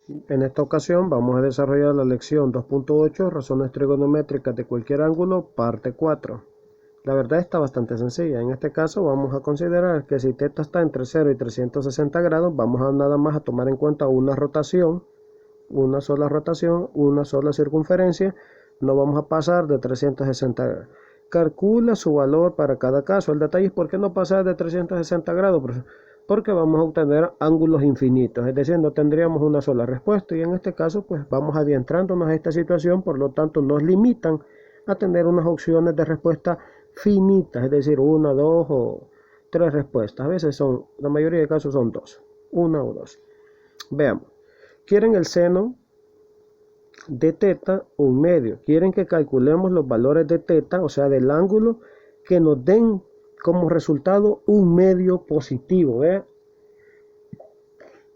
En esta ocasión vamos a desarrollar la lección 2.8, razones trigonométricas de cualquier ángulo, parte 4. La verdad está bastante sencilla. En este caso vamos a considerar que si θ está entre 0 y 360 grados, vamos a nada más a tomar en cuenta una rotación, una sola circunferencia. No vamos a pasar de 360 grados. Calcula su valor para cada caso. El detalle es por qué no pasar de 360 grados, porque vamos a obtener ángulos infinitos, es decir, no tendríamos una sola respuesta, y en este caso pues vamos adentrándonos a esta situación, por lo tanto nos limitan a tener unas opciones de respuesta finitas, es decir, una, dos o tres respuestas. A veces son, la mayoría de casos son dos, una o dos. Veamos, quieren el seno de θ, un medio. Quieren que calculemos los valores de θ, o sea, del ángulo, que nos den como resultado un medio positivo. ¿Ve?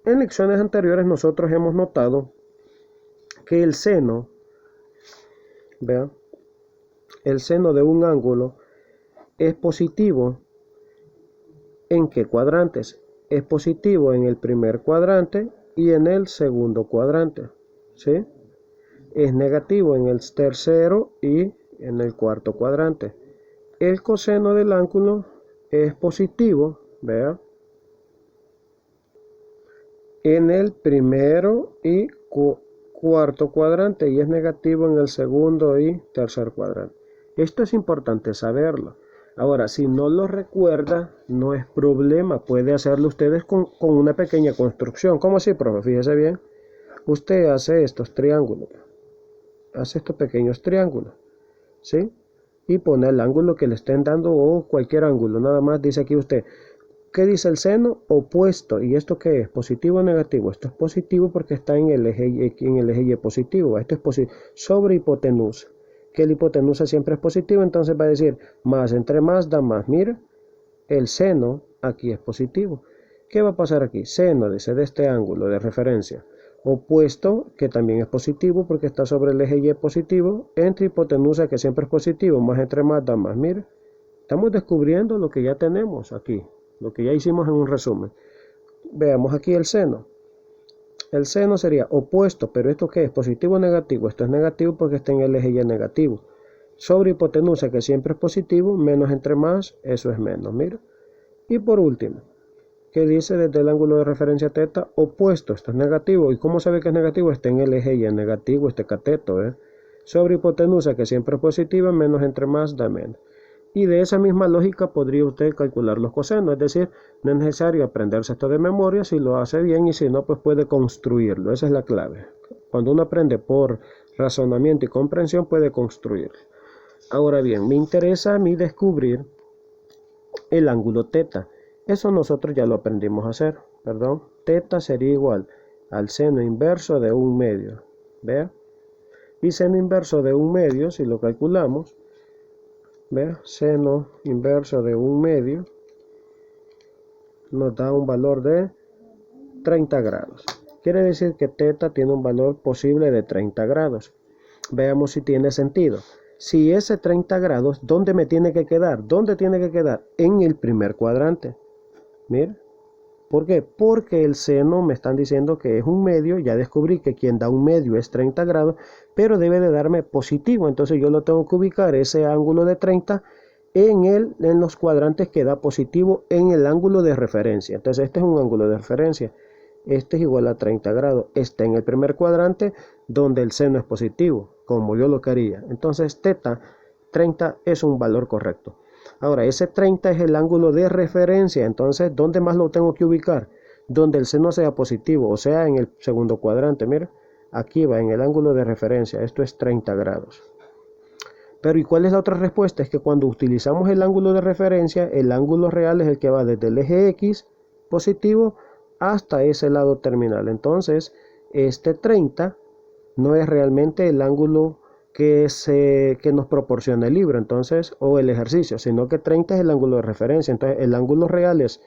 En lecciones anteriores nosotros hemos notado que el seno, ¿ve? El seno de un ángulo es positivo. ¿En qué cuadrantes? Es positivo en el primer cuadrante y en el segundo cuadrante, ¿sí? Es negativo en el tercero y en el cuarto cuadrante. El coseno del ángulo es positivo, vea, en el primero y cuarto cuadrante y es negativo en el segundo y tercer cuadrante. Esto es importante saberlo. Ahora, si no lo recuerda, no es problema. Puede hacerlo ustedes con una pequeña construcción. ¿Cómo así, profe? Fíjese bien. Usted hace estos triángulos. Hace estos pequeños triángulos, ¿sí? Y pone el ángulo que le estén dando o cualquier ángulo. Nada más dice aquí usted, ¿qué dice el seno? Opuesto. ¿Y esto qué es? ¿Positivo o negativo? Esto es positivo porque está en el eje Y positivo. Esto es positivo sobre hipotenusa. Que la hipotenusa siempre es positivo, entonces va a decir más entre más da más. Mira, el seno aquí es positivo. ¿Qué va a pasar aquí? Seno dice de este ángulo de referencia opuesto, que también es positivo porque está sobre el eje Y positivo, entre hipotenusa, que siempre es positivo, más entre más da más. Mira, estamos descubriendo lo que ya tenemos aquí, lo que ya hicimos en un resumen. Veamos aquí el seno. El seno sería opuesto, pero ¿esto qué es? ¿Positivo o negativo? Esto es negativo porque está en el eje Y negativo. Sobre hipotenusa, que siempre es positivo, menos entre más, eso es menos. Mira. Y por último, que dice desde el ángulo de referencia θ opuesto, esto es negativo. ¿Y cómo sabe que es negativo? Está en el eje Y negativo, este cateto, sobre hipotenusa, que siempre es positiva, menos entre más da menos. Y de esa misma lógica podría usted calcular los cosenos, es decir, no es necesario aprenderse esto de memoria, si lo hace bien, y si no, pues puede construirlo. Esa es la clave. Cuando uno aprende por razonamiento y comprensión, puede construirlo. Ahora bien, me interesa a mí descubrir el ángulo θ. Eso nosotros ya lo aprendimos a hacer, perdón. θ sería igual al seno inverso de un medio, ¿vea? Y seno inverso de un medio, si lo calculamos, ¿vea? Seno inverso de un medio nos da un valor de 30 grados. Quiere decir que θ tiene un valor posible de 30 grados. Veamos si tiene sentido. Si ese 30 grados, ¿dónde me tiene que quedar? ¿Dónde tiene que quedar? En el primer cuadrante. Mira, ¿por qué? Porque el seno me están diciendo que es un medio, ya descubrí que quien da un medio es 30 grados, pero debe de darme positivo, entonces yo lo tengo que ubicar ese ángulo de 30 en los cuadrantes que da positivo en el ángulo de referencia. Entonces este es un ángulo de referencia, este es igual a 30 grados, está en el primer cuadrante donde el seno es positivo, como yo lo quería. Entonces θ 30 es un valor correcto. Ahora, ese 30 es el ángulo de referencia, entonces, ¿dónde más lo tengo que ubicar? Donde el seno sea positivo, o sea, en el segundo cuadrante. Mira, aquí va en el ángulo de referencia, esto es 30 grados. Pero ¿y cuál es la otra respuesta? Es que cuando utilizamos el ángulo de referencia, el ángulo real es el que va desde el eje X positivo hasta ese lado terminal. Entonces, este 30 no es realmente el ángulo que nos proporciona el libro, entonces, o el ejercicio, sino que 30 es el ángulo de referencia. Entonces el ángulo real es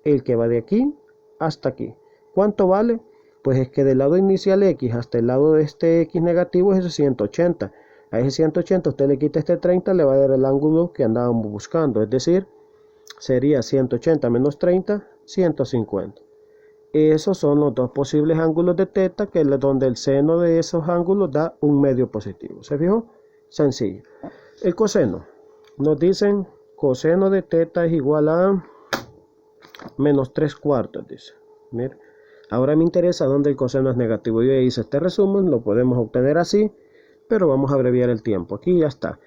el que va de aquí hasta aquí. ¿Cuánto vale? Pues es que del lado inicial X hasta el lado de este X negativo es 180. A ese 180 usted le quita este 30, le va a dar el ángulo que andábamos buscando, es decir, sería 180 menos 30, 150. esos son los dos posibles ángulos de teta, que es donde el seno de esos ángulos da un medio positivo. ¿Se fijó? Sencillo. El coseno. Nos dicen coseno de teta es igual a menos 3/4, dice. Mira. Ahora me interesa dónde el coseno es negativo. Yo ya hice este resumen, lo podemos obtener así, pero vamos a abreviar el tiempo. Aquí ya está.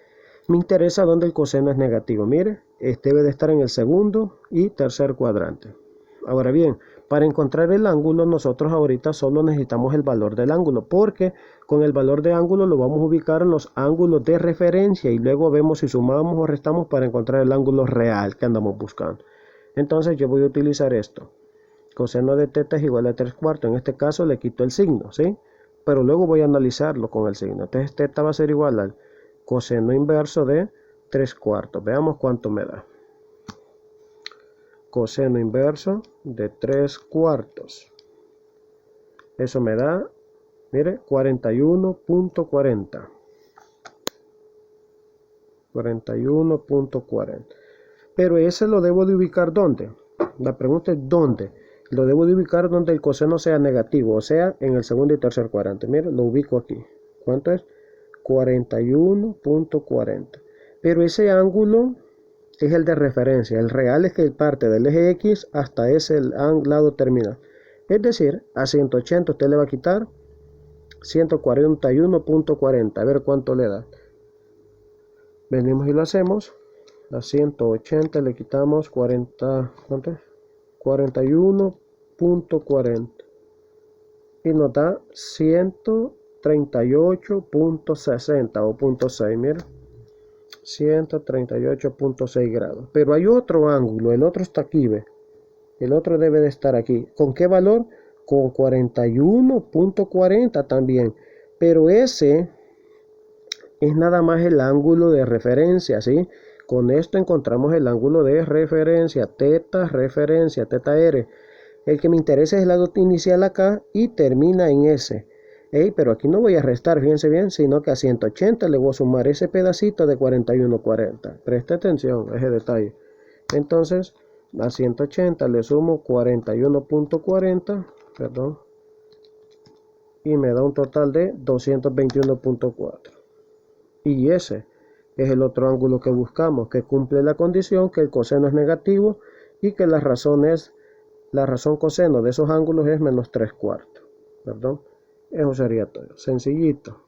Me interesa dónde el coseno es negativo. Mire, este debe de estar en el segundo y tercer cuadrante. Ahora bien, para encontrar el ángulo, nosotros ahorita solo necesitamos el valor del ángulo, porque con el valor de ángulo lo vamos a ubicar en los ángulos de referencia y luego vemos si sumamos o restamos para encontrar el ángulo real que andamos buscando. Entonces yo voy a utilizar esto. Coseno de teta es igual a 3/4. En este caso le quito el signo, ¿sí? Pero luego voy a analizarlo con el signo. Entonces teta va a ser igual al coseno inverso de 3/4. Veamos cuánto me da. Coseno inverso de 3/4. Eso me da, mire, 41.40. 41.40. Pero ese lo debo de ubicar ¿dónde? La pregunta es ¿dónde? Lo debo de ubicar donde el coseno sea negativo, o sea, en el segundo y tercer cuadrante. Mire, lo ubico aquí. ¿Cuánto es? 41.40. Pero ese ángulo es el de referencia. El real es que parte del eje X hasta ese lado terminal. Es decir, a 180 usted le va a quitar 141.40. A ver cuánto le da. Venimos y lo hacemos. A 180 le quitamos 40, ¿cuánto es? 41.40. Y nos da 138.60 o 0.6, mira. 138.6 grados. Pero hay otro ángulo, el otro está aquí, ¿ve? El otro debe de estar aquí. ¿Con qué valor? Con 41.40 también. Pero ese es nada más el ángulo de referencia, ¿sí? Con esto encontramos el ángulo de referencia, teta R. El que me interesa es el lado inicial acá y termina en ese. Pero aquí no voy a restar, fíjense bien, sino que a 180 le voy a sumar ese pedacito de 41.40. Preste atención a ese detalle. Entonces, a 180 le sumo 41.40, perdón, y me da un total de 221.4. Y ese es el otro ángulo que buscamos, que cumple la condición que el coseno es negativo y que la razón coseno de esos ángulos es menos 3/4. Perdón, eso sería todo. Sencillito.